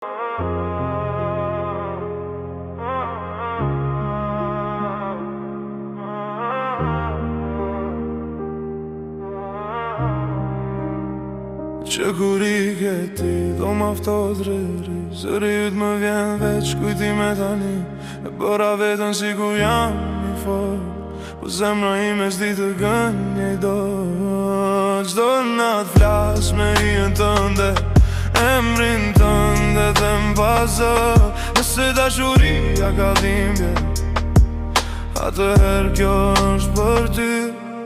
Që kur I ke ti, do m'afto t'riri. Zëri yt më vjen veç kujtime tani. E bëra vetën si ku jam I fort, po zemra ime s'di të gënjej dot. Çdo nat flas me hijen tënde, emrin tënde dhe m'pazë. Nëse dashuria ka dhimbje, atëherë kjo është për ty.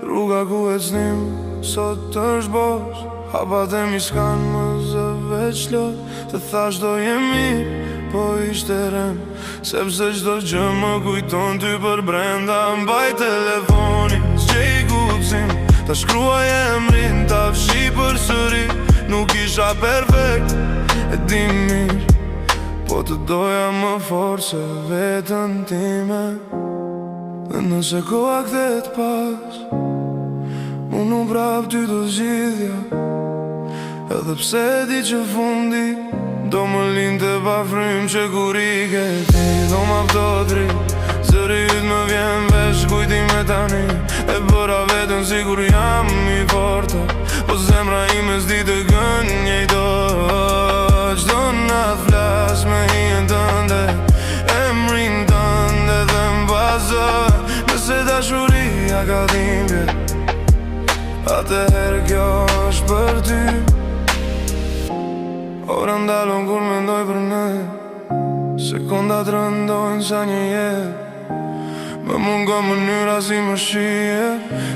Rruga ku ecnim sot është bosh, hapat e mi s'kan më zë veç lot. Të thash do jem mirë, po ishte rem, sepse çdo gjë më kujton ty për brenda. Mbaj telefonin, s'gjej kuptim, ta shkruaj emrin, ta fshi përsëri. Nuk isha perfekt, e di mirë, po të doja më fort se vetën time. Dhe nëse koha kthehet pas, unë prap ty do zgjidhja. Edhe pse di që fundi do më linte pa frym. Që kur I ke ti, do m'afto t'rrit. Zëri yt më vjen veç kujtime tani. E bëra vetën si kur jam I forta, po zemra ime s'di të gënjej dot. Çdo nat flas me hijen tënde, emrin tënde dhe m'pazë. Nëse dashuria ka dhimbje, atëherë kjo është për ty. Ora ndalon kur mendoj për ne, sekondat rëndojnë sa një jetë. Më mungon mënyra si më shije,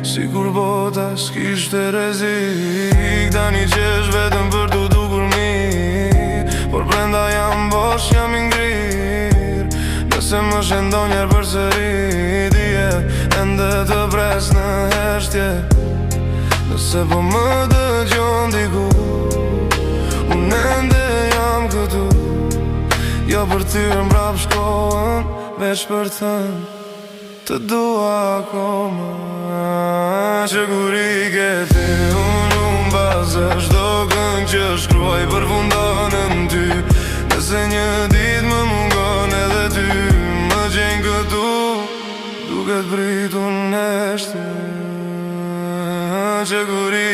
si kur bota s'kishte rrezik. Tani qesh vetëm për t'u dukur mirë, por brenda jam bosh, jam I ngrirë. Nëse më shendon njerë përsëri, dije ende të pres në heshtje. Nëse po më dëgjon dikur, unë ende jam këtu. Jo për ty mbrap shkohen, veç për thënë të dua akoma. Që kur I ke ti, unë m'pazë. Çdo këngë që shkruaj përfundon në ty. Nëse një dit më mungon edhe ty, më gjen këtu, duket pritur në heshtje. Që kur I